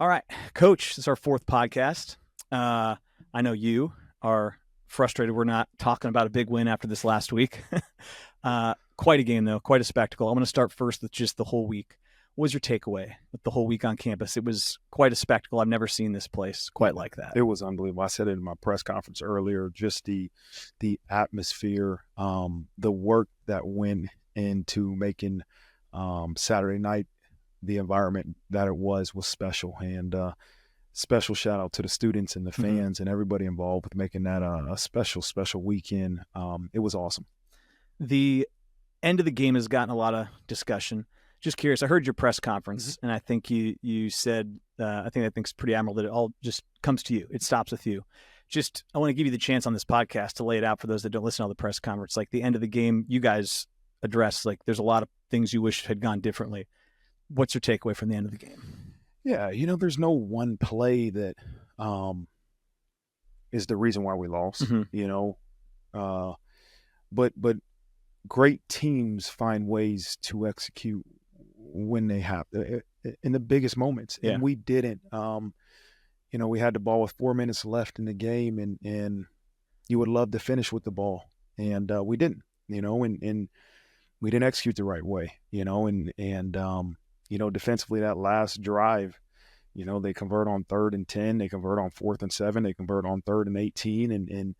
All right, Coach, this is our fourth podcast. I know you are frustrated we're not talking about a big win after this last week. Quite a game, though, quite a spectacle. I'm going to start first with just the whole week. What was your takeaway with the whole week on campus? It was quite a spectacle. I've never seen this place quite like that. It was unbelievable. I said it in my press conference earlier, just the atmosphere, the work that went into making Saturday night the environment that it was special. And special shout out to the students and the fans and everybody involved with making that a special weekend. It was awesome. The end of the game has gotten a lot of discussion. Just curious, I heard your press conference, and I think you said, I think it's pretty admirable that it all just comes to you. It stops with you. Just, I want to give you the chance on this podcast to lay it out for those that don't listen to the press conference. Like the end of the game, you guys address, like there's a lot of things you wish had gone differently. What's your takeaway from the end of the game? Yeah, there's no one play that is the reason why we lost, but great teams find ways to execute when they have in the biggest moments. Yeah. And we didn't. We had the ball with 4 minutes left in the game, and you would love to finish with the ball, and we didn't. And we didn't execute the right way. Defensively, that last drive, they convert on 3rd and 10, they convert on 4th and 7, they convert on 3rd and 18, and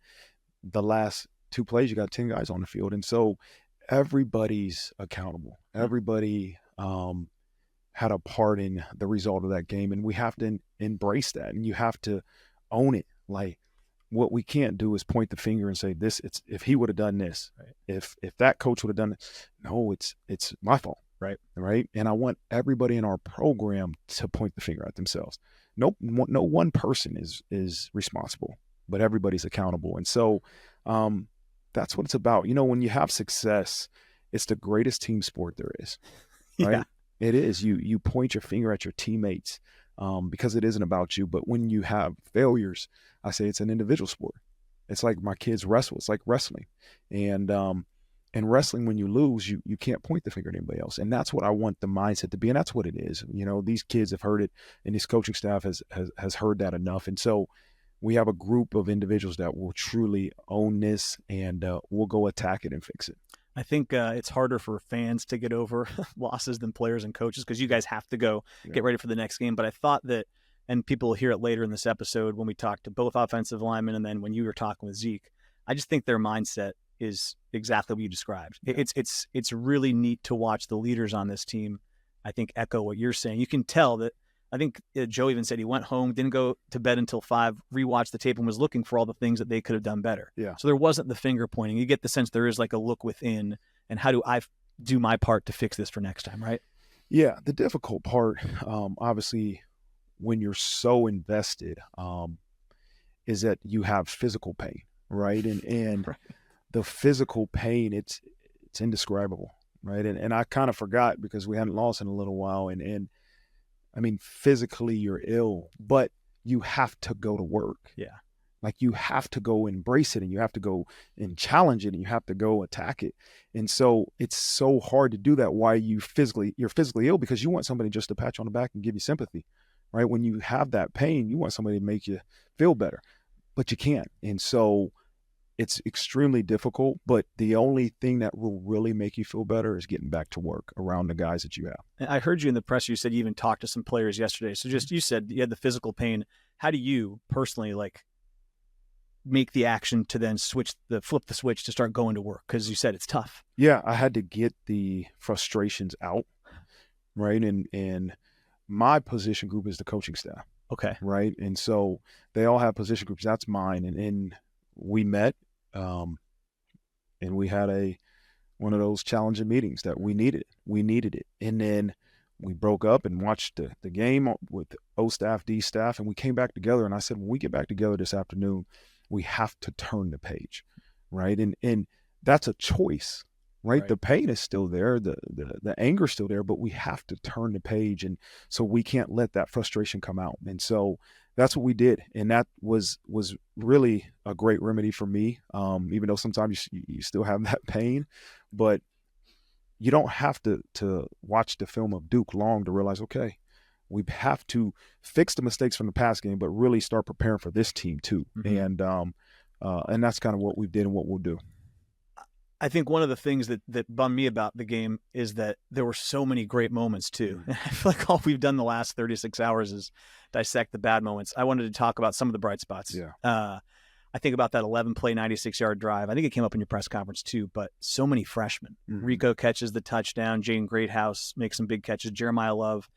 the last 2 plays, you got 10 guys on the field, and so everybody's accountable. Everybody had a part in the result of that game, and we have to embrace that, and you have to own it. Like, what we can't do is point the finger and say this. It's if he would have done this, right? If that coach would have done it, no, it's my fault, right. And I want everybody in our program to point the finger at themselves. No one person is responsible, but everybody's accountable, and so that's what it's about. When you have success, it's the greatest team sport there is, right? Yeah. It is. You point your finger at your teammates because it isn't about you. But when you have failures, I say it's an individual sport. It's like my kids wrestle. It's like wrestling. And wrestling, when you lose, you can't point the finger at anybody else. And that's what I want the mindset to be. And that's what it is. These kids have heard it, and this coaching staff has heard that enough. And so we have a group of individuals that will truly own this, and we'll go attack it and fix it. I think it's harder for fans to get over losses than players and coaches, because you guys have to go get ready for the next game. But I thought that, and people will hear it later in this episode when we talk to both offensive linemen, and then when you were talking with Zeke, I just think their mindset is exactly what you described. Yeah. It's really neat to watch the leaders on this team, I think, echo what you're saying. You can tell that. I think Joe even said he went home, didn't go to bed until 5, rewatched the tape, and was looking for all the things that they could have done better. Yeah. So there wasn't the finger pointing. You get the sense there is like a look within, and how do I do my part to fix this for next time, right? Yeah. The difficult part, obviously, when you're so invested, is that you have physical pain, right? And Right. The physical pain, it's indescribable, right? And I kind of forgot because we hadn't lost in a little while, and I mean, physically you're ill, but you have to go to work. Yeah. Like, you have to go embrace it, and you have to go and challenge it, and you have to go attack it. And so it's so hard to do that while you're physically ill, because you want somebody just to pat you on the back and give you sympathy, right? When you have that pain, you want somebody to make you feel better, but you can't. And so it's extremely difficult, but the only thing that will really make you feel better is getting back to work around the guys that you have. I heard you in the press. You said you even talked to some players yesterday. So you said you had the physical pain. How do you personally make the action to then flip the switch to start going to work? Because you said it's tough. Yeah, I had to get the frustrations out, right? And my position group is the coaching staff. Okay. Right. And so they all have position groups. That's mine. And we met, and we had one of those challenging meetings that we needed. We needed it. And then we broke up and watched the game with O staff, D staff, and we came back together. And I said, when we get back together this afternoon, we have to turn the page, right? And that's a choice, right? The pain is still there, the anger is still there, but we have to turn the page, and so we can't let that frustration come out. And so that's what we did, and that was really a great remedy for me. Even though sometimes you still have that pain, but you don't have to watch the film of Duke long to realize, okay, we have to fix the mistakes from the past game, but really start preparing for this team too. And that's kind of what we did and what we'll do. I think one of the things that bummed me about the game is that there were so many great moments too. And I feel like all we've done the last 36 hours is dissect the bad moments. I wanted to talk about some of the bright spots. I think about that 11-play, 96-yard drive. I think it came up in your press conference too, but so many freshmen. Rico catches the touchdown. Jane Greathouse makes some big catches. Jeremiah Love.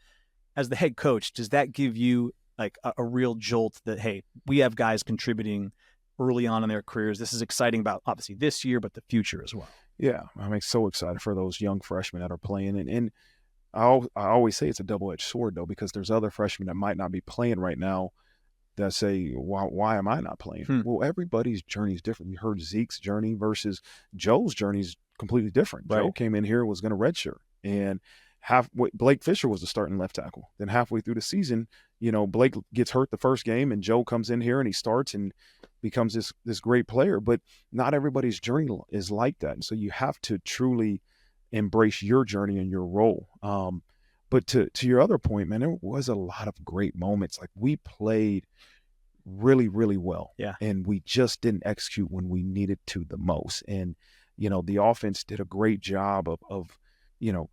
As the head coach, does that give you like a real jolt that, hey, we have guys contributing early on in their careers? This is exciting about obviously this year, but the future as well. Yeah, I'm so excited for those young freshmen that are playing. And I always say it's a double-edged sword, though, because there's other freshmen that might not be playing right now that say, why am I not playing? Well, everybody's journey is different. You heard Zeke's journey versus Joe's journey is completely different. Right. Joe came in here, was going to redshirt, and Blake Fisher was the starting left tackle. Then halfway through the season, Blake gets hurt the first game, and Joe comes in here and he starts and becomes this great player. But not everybody's journey is like that, and so you have to truly embrace your journey and your role. But to your other point, man, there was a lot of great moments. Like, we played really, really well, and we just didn't execute when we needed to the most. And the offense did a great job of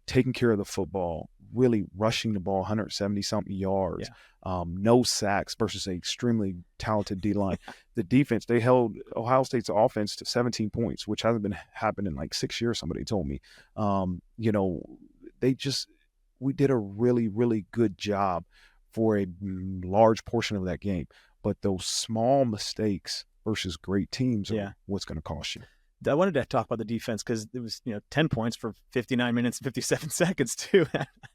taking care of the football, really rushing the ball 170-something yards, no sacks versus an extremely talented D-line. The defense, they held Ohio State's offense to 17 points, which hasn't been happening in like 6 years, somebody told me. We did a really, really good job for a large portion of that game. But those small mistakes versus great teams are what's going to cost you. I wanted to talk about the defense because it was 10 points for 59 minutes and 57 seconds too.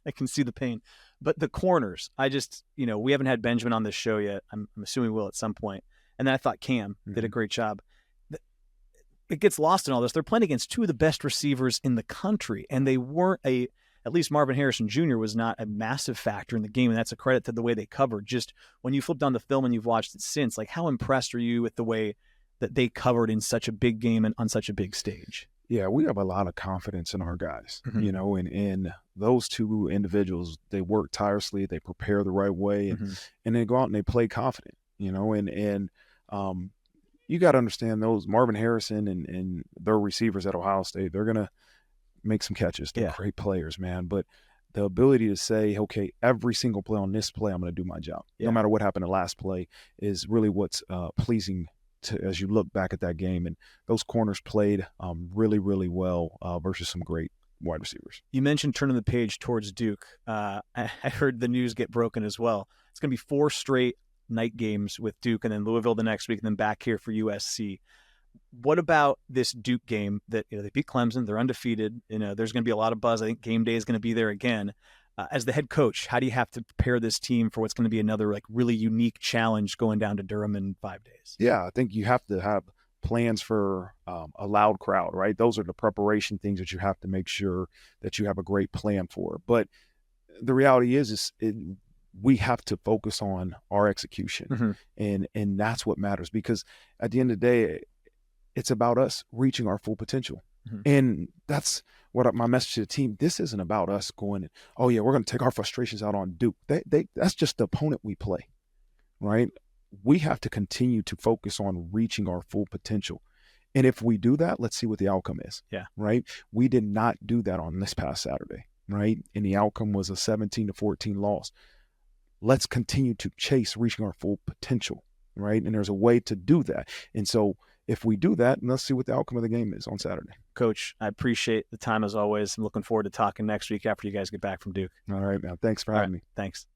I can see the pain. But the corners, we haven't had Benjamin on this show yet. I'm assuming we'll at some point. And then I thought Cam did a great job. It gets lost in all this. They're playing against two of the best receivers in the country, and they weren't at least Marvin Harrison Jr. was not a massive factor in the game, and that's a credit to the way they covered. Just when you flip down the film and you've watched it since, like, how impressed are you with the way that they covered in such a big game and on such a big stage? Yeah, we have a lot of confidence in our guys, and those two individuals, they work tirelessly, they prepare the right way, and they go out and they play confident, and you got to understand those Marvin Harrison and their receivers at Ohio State, they're going to make some catches. They're great players, man. But the ability to say, okay, every single play on this play, I'm going to do my job. No matter what happened in the last play is really what's pleasing as you look back at that game. And those corners played really, really well versus some great wide receivers. You mentioned turning the page towards Duke. I heard the news get broken as well. It's going to be 4 straight night games with Duke, and then Louisville the next week, and then back here for USC. What about this Duke game that they beat Clemson? They're undefeated. There's going to be a lot of buzz. I think game day is going to be there again. As the head coach, how do you have to prepare this team for what's going to be another really unique challenge going down to Durham in 5 days? Yeah, I think you have to have plans for a loud crowd, right? Those are the preparation things that you have to make sure that you have a great plan for. But the reality is we have to focus on our execution, and that's what matters, because at the end of the day, it's about us reaching our full potential. And that's what my message to the team. This isn't about us going, oh yeah, we're going to take our frustrations out on Duke. That's just the opponent we play, right? We have to continue to focus on reaching our full potential. And if we do that, let's see what the outcome is. Right? We did not do that on this past Saturday, right? And the outcome was a 17-14 loss. Let's continue to chase reaching our full potential, right? And there's a way to do that. And so if we do that, let's see what the outcome of the game is on Saturday. Coach, I appreciate the time as always. I'm looking forward to talking next week after you guys get back from Duke. All right, man. Thanks for having me. Thanks.